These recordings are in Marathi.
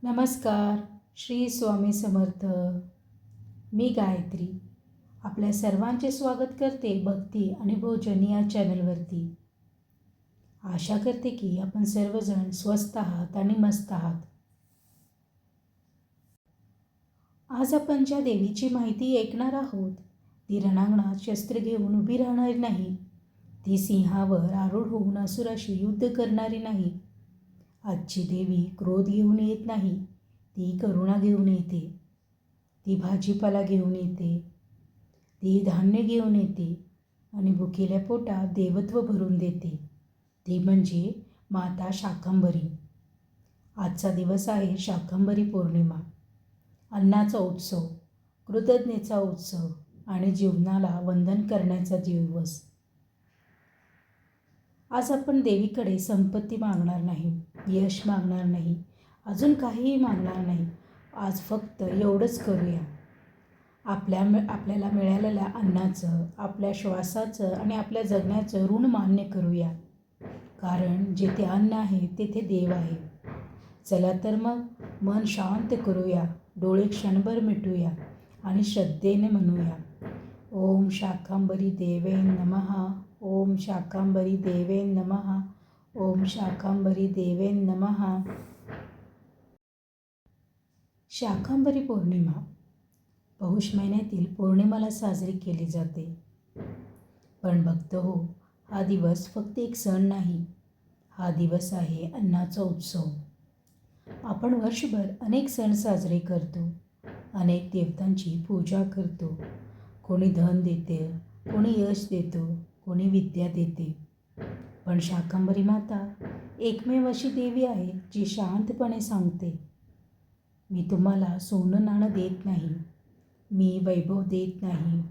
नमस्कार. श्री स्वामी समर्थ. मी गायत्री आपल्या सर्वांचे स्वागत करते भक्ती आणि भोजन या चॅनलवरती. आशा करते की आपण सर्वजण स्वस्थ आहात आणि मस्त आहात. आज आपण ज्या देवीची माहिती ऐकणार आहोत ती रणांगणात शस्त्र घेऊन उभी राहणारी नाही. ती सिंहावर आरूढ होऊन असुराशी युद्ध करणारी नाही. आजची देवी क्रोध घेऊन येत नाही, ती करुणा घेऊन येते. ती भाजीपाला घेऊन येते, ती धान्य घेऊन येते आणि भुकेल्या पोटात देवत्व भरून देते. ती म्हणजे माता शाकंभरी. आजचा दिवस आहे शाकंभरी पौर्णिमा. अन्नाचा उत्सव, कृतज्ञतेचा उत्सव आणि जीवनाला वंदन करण्याचा दिवस. आज आपण देवीकडे संपत्ती मागणार नाही, यश मागणार नाही, अजून काहीही मागणार नाही. आज फक्त एवढंच करूया, आपल्याला मिळालेल्या अन्नाचं, आपल्या श्वासाचं आणि आपल्या जगण्याचं ऋण मान्य करूया. कारण जिथे अन्न आहे तेथे देव आहे. चला तर मग मन शांत करूया, डोळे क्षणभर मिटूया आणि श्रद्धेने म्हणूया, ओम शाकंभरी देवे नमः. ओम शाकंभरी देवे नमः. ओम शाकंभरी देवे नमः. शाकंभरी पौर्णिमा पौष महिन्यातील पौर्णिमेला साजरी केली जाते. पण भक्त हो, हा दिवस फक्त एक सण नाही, हा दिवस आहे अन्नाचा उत्सव. आपण वर्षभर अनेक सण साजरे करतो, अनेक देवतांची पूजा करतो. कोणी धन देते, कोणी यश देतो, कोणी विद्या देते. पण शाकंभरी माता एकमेव अशी देवी आहे जी शांतपणे सांगते, मी तुम्हाला सोनं नाणं देत नाही, मी वैभव देत नाही,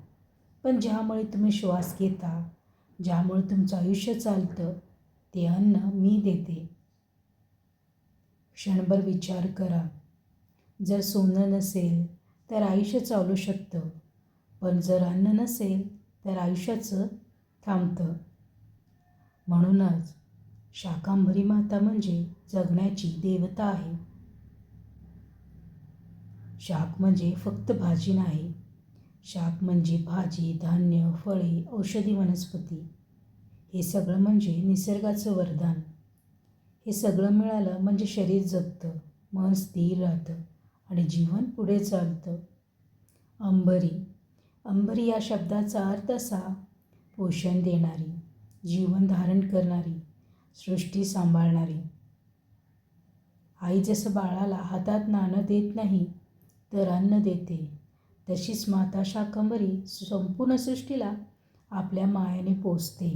पण ज्यामुळे तुम्ही श्वास घेता, ज्यामुळे तुमचं आयुष्य चालतं, ते अन्न मी देते. क्षणभर विचार करा, जर सोनं नसेल तर आयुष्य चालू शकतं, पण जर अन्न नसेल तर आयुष्याचं थांबतं. म्हणूनच शाकंभरी माता म्हणजे जगण्याची देवता आहे. शाक म्हणजे फक्त भाजी नाही, शाक म्हणजे भाजी, धान्य, फळे, औषधी वनस्पती. हे सगळं म्हणजे निसर्गाचं वरदान. हे सगळं मिळालं म्हणजे शरीर जगतं, मन स्थिर राहतं आणि जीवन पुढे चालतं. अंबरी या शब्दाचा अर्थ असा, पोषण देणारी, जीवन धारण करणारी, सृष्टी सांभाळणारी. आई जसं बाळाला हातात नाणं देत नाही तर अन्न देते, तशीच माता शाकंभरी संपूर्ण सृष्टीला आपल्या मायेने पोसते.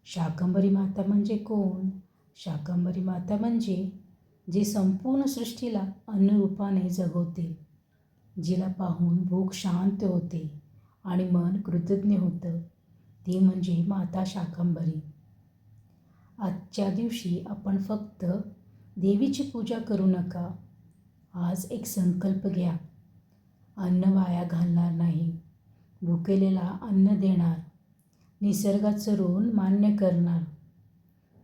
शाकंभरी माता म्हणजे कोण? शाकंभरी माता म्हणजे जी संपूर्ण सृष्टीला अन्नरूपाने जगवते, जिला पाहून भूक शांत होते आणि मन कृतज्ञ होतं, ती म्हणजे माता शाकंभरी. आजच्या दिवशी आपण फक्त देवीची पूजा करू नका. आज एक संकल्प घ्या, अन्न वाया घालणार नाही, भुकेलेला अन्न देणार, निसर्गाचं ऋण मान्य करणार.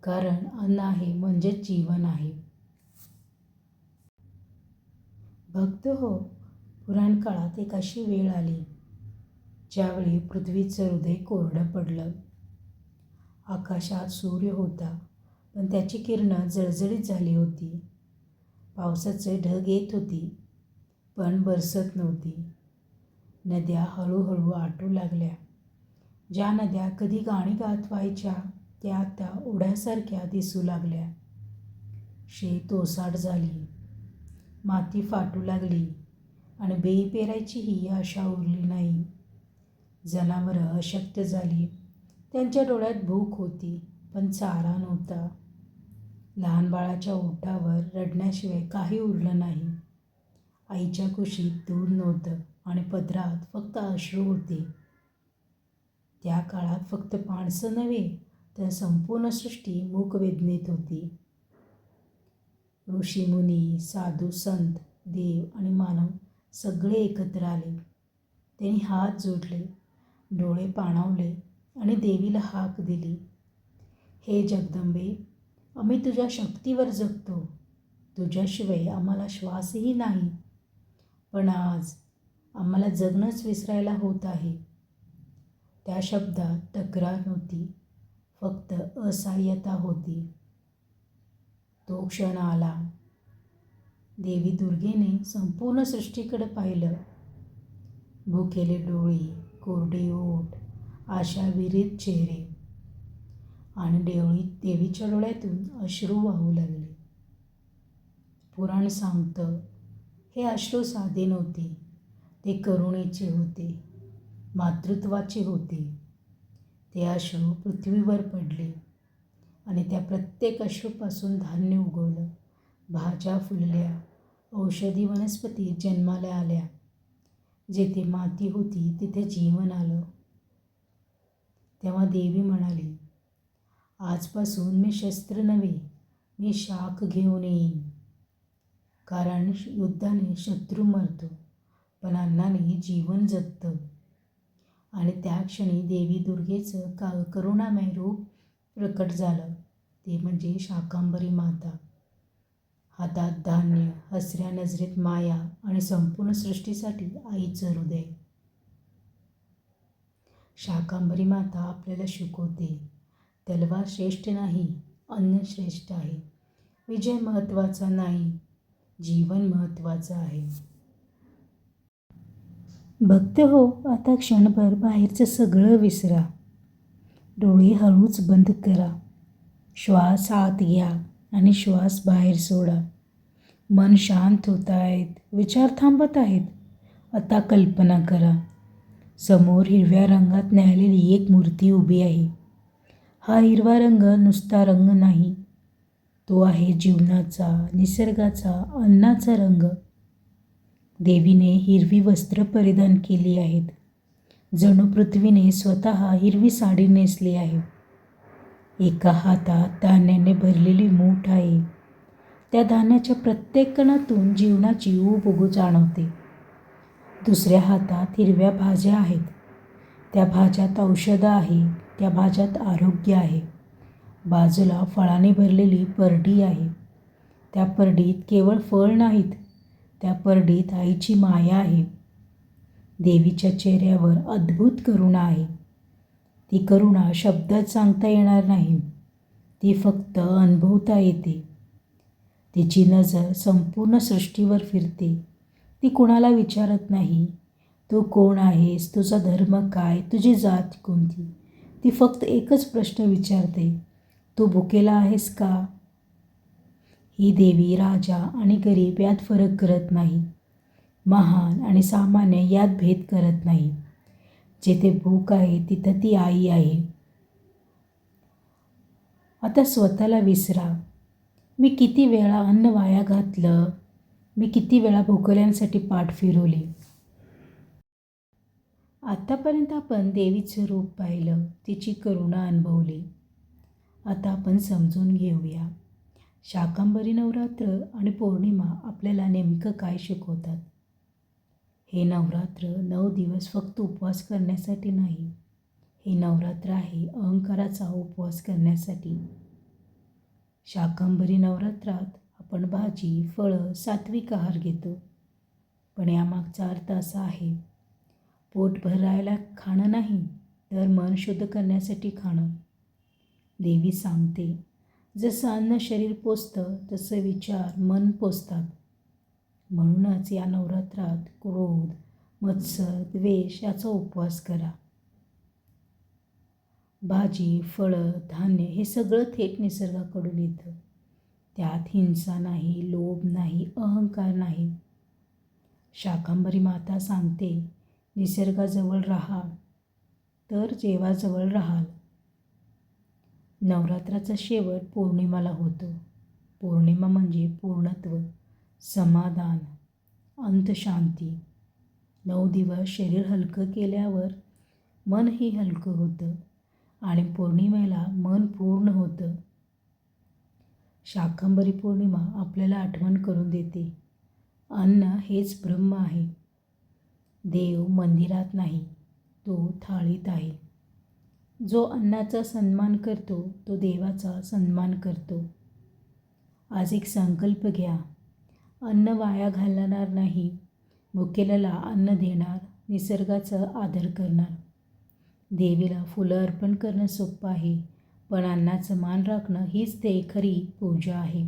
कारण अन्न आहे म्हणजेच जीवन आहे. भक्त हो, पुराण काळात एक अशी वेळ आली ज्यावेळी पृथ्वीचं हृदय कोरडं पडलं. आकाशात सूर्य होता, पण त्याची किरणं जळजळीत झाली होती. पावसाचे ढग येत होती, पण बरसत नव्हती. नद्या हळूहळू आटू लागल्या. ज्या नद्या कधी गाणी गात व्हायच्या त्या आता ओढ्यासारख्या दिसू लागल्या. शेत ओसाड झाली, माती फाटू लागली आणि बी पेरायचीही आशा उरली नाही. जनावरं अशक्त झाली, त्यांच्या डोळ्यात भूक होती पण चारा नव्हता. लहान बाळाच्या ओठावर रडण्याशिवाय काही उरलं नाही. आईच्या कुशीत दूध नव्हतं आणि पदरात फक्त अश्रू होते. त्या काळात फक्त माणसं नव्हे तर संपूर्ण सृष्टी मूकवेदनेत होती. ऋषीमुनी, साधू, संत, देव आणि मानव सगळे एकत्र आले. त्यांनी हात जोडले, डोळे पाणावले आणि देवीला हाक दिली, हे जगदंबे, आम्ही तुझ्या शक्तीवर जगतो. तुझ्याशिवाय आम्हाला श्वासही नाही. पण आज आम्हाला जगणंच विसरायला होत आहे. त्या शब्दात तक्रार नव्हती, फक्त असहाय्यता होती. तो क्षण आला. देवी दुर्गेने संपूर्ण सृष्टीकडे पाहिलं. भुकेले डोळे, कोरडे ओठ, आशाविरहित चेहरे आणि देवीच्या डोळ्यातून अश्रू वाहू लागले. पुराण सांगतं, हे अश्रू साधे नव्हते. ते करुणेचे होते, मातृत्वाचे होते. ते अश्रू पृथ्वीवर पडले आणि त्या प्रत्येक अश्रूपासून धान्य उगवलं, भाज्या फुलल्या, औषधी वनस्पती जन्माला आल्या. जिथे माती होती तिथे जीवन आलं. तेव्हा देवी म्हणाली, आजपासून मी शस्त्र नव्हे, मी शाख घेऊन येईन. कारण युद्धाने शत्रू मरतो, पण अन्नाने जीवन जगतं. आणि त्या क्षणी देवी दुर्गेचं करुणामय रूप प्रकट झालं. ते म्हणजे शाकंभरी माता. हातात धान्य, हसऱ्या नजरेत माया आणि संपूर्ण सृष्टीसाठी आईचं हृदय. शाकंभरी माता आपल्याला शिकवते, तलवार श्रेष्ठ नाही, अन्न श्रेष्ठ आहे. विजय महत्त्वाचा नाही, जीवन महत्त्वाचं आहे. भक्त हो, आता क्षणभर बाहेरचं सगळं विसरा. डोळे हळूच बंद करा. श्वास आत घ्या आणि श्वास बाहेर सोडा. मन शांत होत आहेत, विचार थांबत आहेत. आता कल्पना करा, समोर हिरव्या रंगात न्याहाळलेली एक मूर्ती उभी आहे. हा हिरवा रंग नुसता रंग नाही, तो आहे जीवनाचा, निसर्गाचा, अन्नाचा रंग. देवीने हिरवी वस्त्र परिधान केली आहेत. जणू पृथ्वीने स्वतः हिरवी साडी नेसली आहे. एका हातात धान्याने भरलेली मूठ आहे. त्या धान्याच्या प्रत्येक कणातून जीवनाची ऊब उगू जाणवते. दुसऱ्या हातात हिरव्या भाज्या आहेत. त्या भाज्यात औषधं आहे, त्या भाज्यात आरोग्य आहे. बाजूला फळाने भरलेली परडी आहे. त्या परडीत केवळ फळ नाहीत, त्या परडीत आईची माया आहे. देवीच्या चेहऱ्यावर अद्भुत करुणा आहे. ती करुणा शब्दात सांगता येणार नाही, ती फक्त अनुभवता येते. तिची नजर संपूर्ण सृष्टीवर फिरते. ती कुणाला विचारत नाही, तू कोण आहेस, तुझा धर्म काय, तुझी जात कोणती. ती फक्त एकच प्रश्न विचारते, तू भुकेला आहेस का? ही देवी राजा आणि गरीब यात फरक करत नाही, महान आणि सामान्य यात भेद करत नाही. जिथे भूक आहे तिथं ती आई आहे. आता स्वतःला विसरा. मी किती वेळा अन्न वाया घातलं, मी किती वेळा भुकेल्यांसाठी पाठ फिरवली. आतापर्यंत आपण देवीचं रूप पाहिलं, तिची करुणा अनुभवली. आता आपण समजून घेऊया, शाकंभरी नवरात्र आणि पौर्णिमा आपल्याला नेमकं काय शिकवतात. हे नवरात्र 9 दिवस फक्त उपवास करण्यासाठी नाही, हे नवरात्र आहे अहंकाराचा उपवास करण्यासाठी. शाकंभरी नवरात्रात आपण भाजी, फळं, सात्विक आहार घेतो. पण यामागचा अर्थ असा आहे, पोट भरायला खाणं नाही, तर मन शुद्ध करण्यासाठी खाणं. देवी सांगते, जसं अन्न शरीर पोसतं तसं विचार मन पोसतात. म्हणूनच या नवरात्रात क्रोध, मत्सर, द्वेष याचा उपवास करा. भाजी, फळं, धान्य हे सगळं थेट निसर्गाकडून येतं. त्यात हिंसा नाही, लोभ नाही, अहंकार नाही. शाकंभरी माता सांगते, निसर्गाजवळ राहा तर देवाजवळ राहाल. नवरात्राचा शेवट पौर्णिमाला होतो. पौर्णिमा म्हणजे पूर्णत्व, समाधान, अंतशांती. 9 दिवस शरीर हलकं केल्यावर मनही हलकं होतं आणि पौर्णिमेला मन पूर्ण होतं. शाकंभरी पौर्णिमा आपल्याला आठवण करून देते, अन्न हेच ब्रह्म आहे. देव मंदिरात नाही, तो थाळीत आहे. जो अन्नाचा सन्मान करतो तो देवाचा सन्मान करतो. आज एक संकल्प घ्या. अन्न वाया घालणार नाही, भुकेल्याला अन्न देणार, निसर्गाचा आदर करणार. देवीला फुलं अर्पण करणं सोपं आहे, पण अन्नाचं मान राखणं हीच ते खरी पूजा आहे.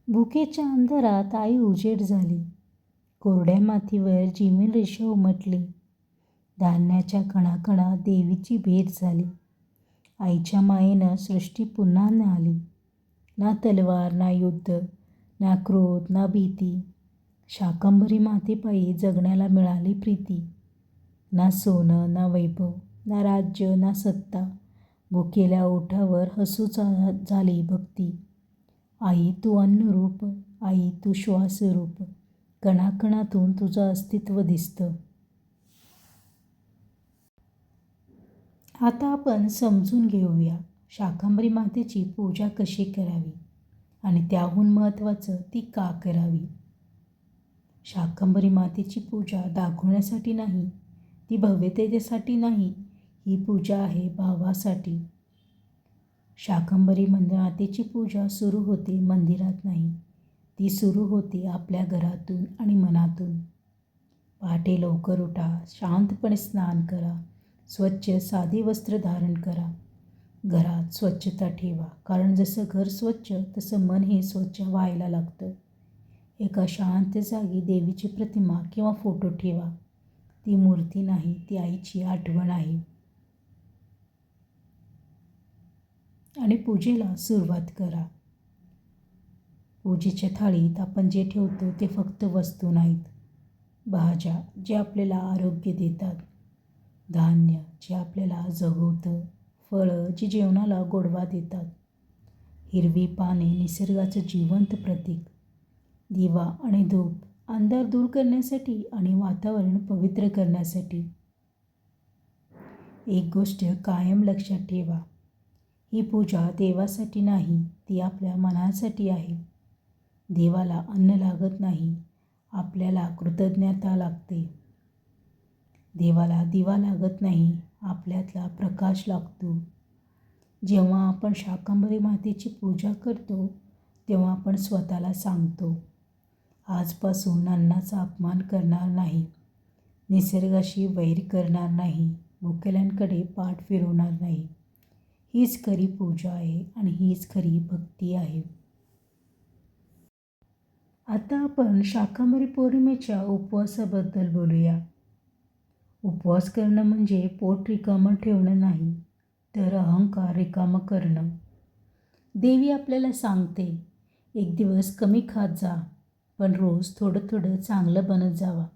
भुकेच्या अंधारात आई उजेड झाली. कोरड्या मातीवर जिमीन रेषा उमटली. धान्याच्या कणाकणात देवीची भेट झाली. आईच्या मायेनं सृष्टी पुन्हा आली. ना तलवार, ना युद्ध, ना क्रोध, ना भीती. शाकंभरी मातेपायी जगण्याला मिळाली प्रीती. ना सोनं, ना वैभव, ना राज्य, ना सत्ता. भुकेल्या ओठावर हसू झाली भक्ती. आई तू अन्नरूप, आई तू श्वासरूप, कणाकणातून तुझं अस्तित्व दिसतं. आता आपण समजून घेऊया शाकंभरी मातेची पूजा कशी करावी आणि त्याहून महत्त्वाचं ती का करावी. शाकंभरी मातेची पूजा दाखवण्यासाठी नाही, ती भव्यतेसाठी नाही, ही पूजा आहे भावासाठी. शाकंभरी मातेची पूजा सुरू होते मंदिरात नाही, ती सुरू होते आपल्या घरातून आणि मनातून. पहाटे लवकर उठा, शांतपणे स्नान करा, स्वच्छ साधी वस्त्र धारण करा. घरात स्वच्छता ठेवा, कारण जसं घर स्वच्छ तसं मनही स्वच्छ व्हायला लागतं. एका शांत जागी देवीची प्रतिमा किंवा फोटो ठेवा. ती मूर्ती नाही, ती आईची आठवण आहे. आणि पूजेला सुरुवात करा. पूजेच्या थाळीत आपण जे ठेवतो ते फक्त वस्तू नाहीत. भाज्या जे आपल्याला आरोग्य देतात, धान्य जे आपल्याला जगवतं, फळं जी जेवणाला गोडवा देतात, हिरवी पाने निसर्गाचं जिवंत प्रतीक, दिवा आणि धूप अंधार दूर करण्यासाठी आणि वातावरण पवित्र करण्यासाठी. एक गोष्ट कायम लक्षात ठेवा, ही पूजा देवासाठी नाही, ती आपल्या मनासाठी आहे. देवाला अन्न लागत नाही, आपल्याला कृतज्ञता लागते. देवाला दिवा लागत नाही, आपल्यातला प्रकाश लागतो. जेव्हा आपण शाकंभरी मातेची पूजा करतो तेव्हा आपण स्वतःला सांगतो, आजपासून अन्नाचा अपमान करणार नाही, निसर्गाशी वैर करणार नाही, भुकेल्यांकडे पाठ फिरवणार नाही. हीच खरी पूजा आहे आणि हीच खरी भक्ती आहे. आता आपण शाकंभरी पौर्णिमेच्या उपवासाबद्दल बोलूया. उपवास करणं म्हणजे पोट रिकामं ठेवणं नाही, तर अहंकार रिकामं करणं. देवी आपल्याला सांगते, एक दिवस कमी खात जा, पण रोज थोडं थोडं चांगलं बनत जावा.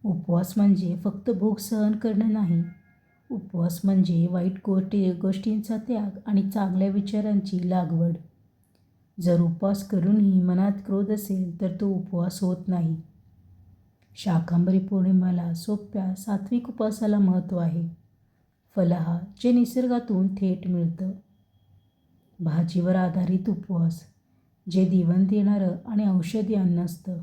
उपवास म्हणजे फक्त भूक सहन करणं नाही. उपवास म्हणजे वाईट गोष्टींचा त्याग आणि चांगल्या विचारांची लागवड. जर उपवास करूनही मनात क्रोध असेल तर तो उपवास होत नाही. शाकंभरी पौर्णिमेला सोप्या सात्विक उपवासाला महत्त्व आहे. फलाहार जे निसर्गातून थेट मिळतं. भाजीवर आधारित उपवास जे जीवन देणारं आणि औषधी अन्न असतं.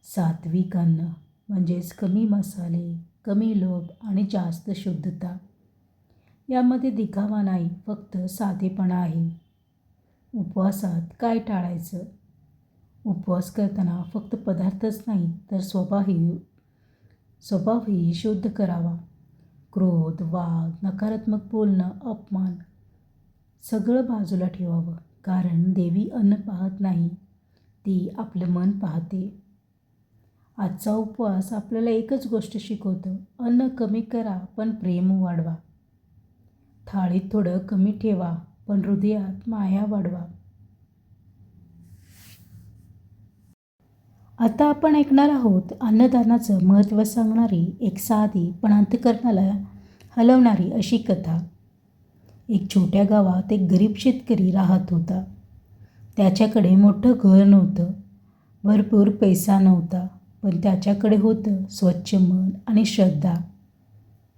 सात्विक अन्न म्हणजेच कमी मसाले, कमी लोभ आणि जास्त शुद्धता. यामध्ये दिखावा नाही, फक्त साधेपणा आहे. उपवासात काय टाळायचं? उपवास करताना फक्त पदार्थच नाही तर स्वभावही शुद्ध करावा. क्रोध, वाद, नकारात्मक बोलणं, अपमान सगळं बाजूला ठेवावं, कारण देवी अन्न पाहत नाही, ती आपलं मन पाहते. आजचा उपवास आपल्याला एकच गोष्ट शिकवतो, अन्न कमी करा पण प्रेम वाढवा. थाळीत थोडं कमी ठेवा पण हृदयात माया वाढवा. आता आपण ऐकणार आहोत अन्नदानाचं महत्त्व सांगणारी एक साधी पण अंतःकरणाला हलवणारी अशी कथा. एक छोट्या गावात एक गरीब शेतकरी राहत होता. त्याच्याकडे मोठं घर नव्हतं, भरपूर पैसा नव्हता, पण त्याच्याकडे होतं स्वच्छ मन आणि श्रद्धा.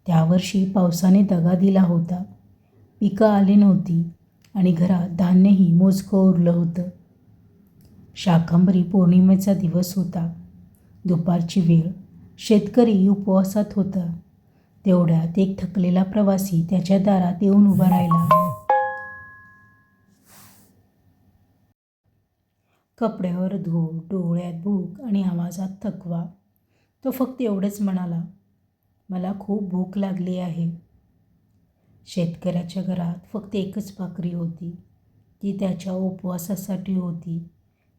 त्यावर्षी पावसाने दगा दिला होता, पिकं आली नव्हती आणि घरात धान्यही मोजकं उरलं होतं. शाकंभरी पौर्णिमेचा दिवस होता. दुपारची वेळ. शेतकरी उपवासात होता. तेवढ्यात एक थकलेला प्रवासी त्याच्या दारात येऊन उभा राहिला. कपड्यावर धूळ, डोळ्यात भूक आणि आवाजात थकवा. तो फक्त एवढंच म्हणाला, मला खूप भूक लागली आहे. शेतकऱ्याच्या घरात फक्त एकच भाकरी होती. ती त्याच्या उपवासासाठी होती.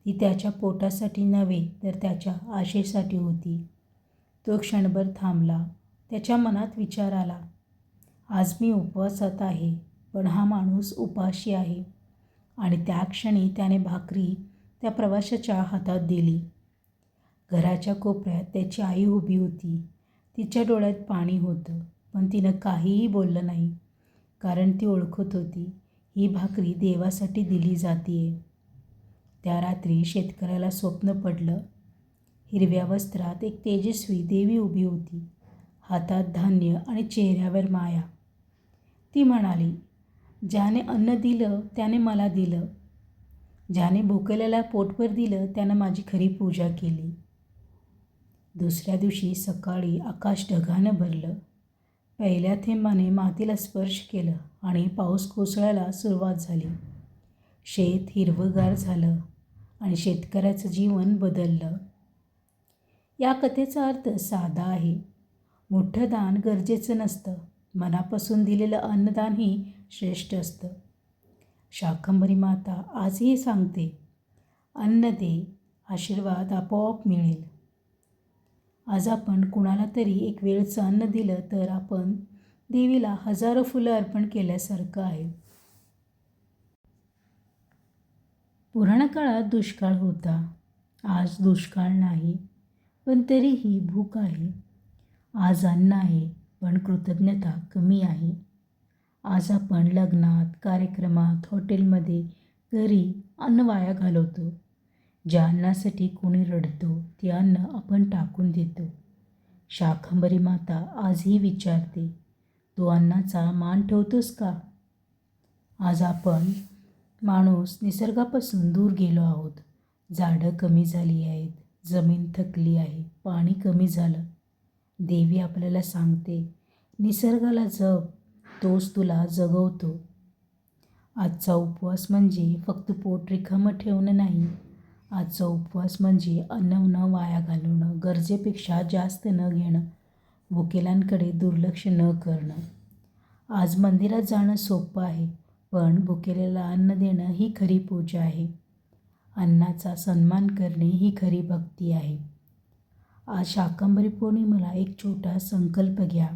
ती त्याच्या पोटासाठी नव्हे तर त्याच्या आशेसाठी होती. तो क्षणभर थांबला. त्याच्या मनात विचार आला, आज मी उपवासात आहे, पण हा माणूस उपाशी आहे. आणि त्या क्षणी त्याने भाकरी त्या प्रवाशाच्या हातात दिली. घराच्या कोपऱ्यात त्याची आई उभी होती. तिच्या डोळ्यात पाणी होतं, पण तिनं काहीही बोललं नाही, कारण ती ओळखत होती ही भाकरी देवासाठी दिली जातीये. त्या रात्री शेतकऱ्याला स्वप्न पडलं. हिरव्या वस्त्रात एक तेजस्वी देवी उभी होती, हातात धान्य आणि चेहऱ्यावर माया. ती म्हणाली, ज्याने अन्न दिलं त्याने मला दिलं. ज्याने भुकेल्याला पोटभर दिलं त्यानं माझी खरी पूजा केली. दुसऱ्या दिवशी सकाळी आकाश ढगानं भरलं. पहिल्या थेंबाने मातीला स्पर्श केलं आणि पाऊस कोसळायला सुरुवात झाली. शेत हिरवंगार झालं आणि शेतकऱ्याचं जीवन बदललं. या कथेचा अर्थ साधा आहे. मोठं दान गरजेचं नसतं. मनापासून दिलेलं अन्नदानही श्रेष्ठ असतं. शाकंभरी माता आजही सांगते, अन्न दे, आशीर्वाद आपोआप मिळेल. आज आपण कुणाला तरी एक वेळचं अन्न दिलं तर आपण देवीला हजारो फुलं अर्पण केल्यासारखं आहे. पुराण काळात दुष्काळ होता. आज दुष्काळ नाही, पण तरीही भूक आहे. आज अन्न आहे, पण कृतज्ञता कमी आहे. आज आपण लग्नात, कार्यक्रमात, हॉटेलमध्ये, घरी अन्न वाया घालवतो. ज्या अन्नासाठी कोणी रडतो ते अन्न आपण टाकून देतो. शाकंभरी माता आजही विचारते, तू अन्नाचा मान ठेवतोस का? आज आपण माणूस निसर्गापासून दूर गेलो आहोत. झाडं कमी झाली आहेत, जमीन थकली आहे, पाणी कमी झालं. देवी आपल्याला सांगते, निसर्गाला जप, तोच तुला जगवतो. आजचा उपवास म्हणजे फक्त पोट रिकामं ठेवणं नाही. आजचा उपवास म्हणजे अन्न न वाया घालवणं, गरजेपेक्षा जास्त न घेणं, भुकेल्यांकडे दुर्लक्ष न करणं. आज मंदिरात जाणं सोपं आहे, पण भुकेलेला अन्न देणं ही खरी पूजा आहे. अन्नाचा सन्मान करणे ही खरी भक्ती आहे. आज शाकंभरी पौर्णिमेला एक छोटा संकल्प घ्या.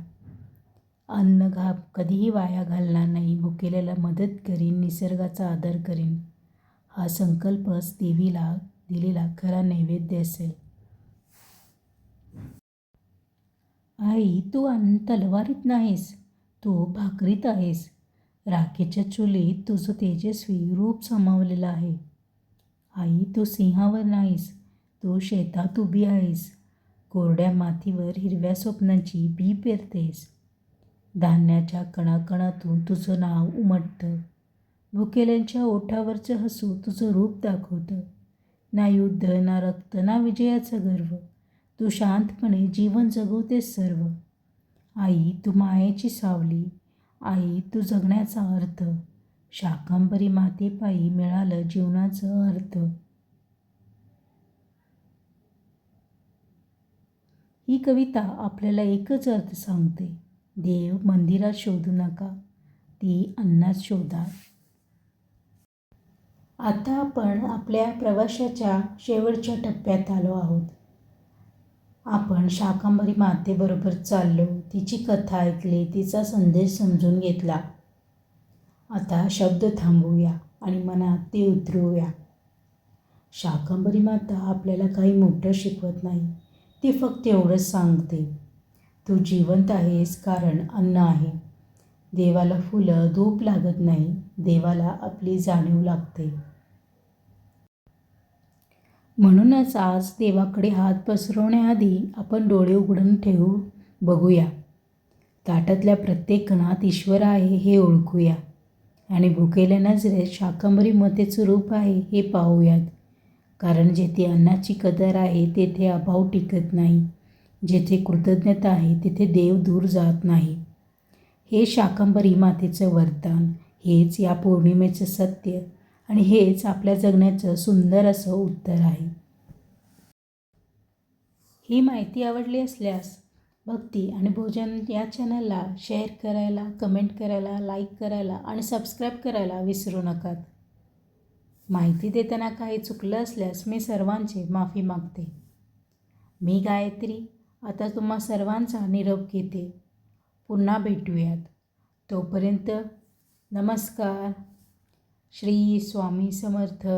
अन्न कधीही वाया घालणार नाही, भुकेल्याला मदत करीन, निसर्गाचा आदर करीन. हा संकल्पच देवीला दिलेला खरा नैवेद्य असेल. आई, तू अन्न तलवारीत नाहीस, तू भाकरीत आहेस. राखेच्या चुलीत तुझं तेजस्वी रूप सामावलेलं आहे. आई, तू सिंहावर नाहीस, तू शेतात उभी आहेस. कोरड्या मातीवर हिरव्या स्वप्नांची बी पेरतेस. धान्याच्या कणाकणातून तुझं नाव उमटतं. भुकेल्यांच्या ओठावरचं हसू तुझं रूप दाखवतं. ना युद्ध, ना रक्त, ना विजयाचा गर्व. तू शांतपणे जीवन जगवतेस सर्व. आई, तू मायेची सावली. आई, तू जगण्याचा अर्थ. शाकंभरी मातेपायी मिळालं जीवनाचं अर्थ. ही कविता आपल्याला एकच अर्थ सांगते, देव मंदिरात शोधू नका, ती अन्नात शोधा. आता आपण आपल्या प्रवासाच्या शेवटच्या टप्प्यात आलो आहोत. आपण शाकंभरी मातेबरोबर चाललो, तिची कथा ऐकली, तिचा संदेश समजून घेतला. आता शब्द थांबवूया आणि मनात ते उतरवूया. शाकंभरी माता आपल्याला काही मोठं शिकवत नाही. ती फक्त एवढंच सांगते, तू जिवंत आहेस कारण अन्न आहे. देवाला फुलं, धूप लागत नाही, देवाला आपली जाणीव लागते. म्हणूनच आज देवाकडे हात पसरवण्याआधी आपण डोळे उघडून बघूया. ताटातल्या प्रत्येक कणात ईश्वर आहे हे ओळखूया आणि भुकेल्या नजरेत शाकंभरी मातेचं रूप आहे हे पाहूयात. कारण जेथे अन्नाची कदर आहे तेथे अभाव टिकत नाही. जेथे कृतज्ञता आहे तिथे देव दूर जात नाही. हे शाकंभरी मातेचं वरदान, हेच या पौर्णिमेचं सत्य. आणि हेच आपल्या जगण्याचं सुंदर असं उत्तर आहे. ही माहिती आवडली असल्यास भक्ती आणि भोजन या चॅनलला शेअर करायला, कमेंट करायला, लाईक करायला आणि सबस्क्राईब करायला विसरू नका. माहिती देताना काही चुकलं असल्यास मी सर्वांची माफी मागते. मी गायत्री आता तुम्हा सर्वांचा निरोप घेते. पुन्हा भेटूयात. तोपर्यंत नमस्कार. श्री स्वामी समर्थ.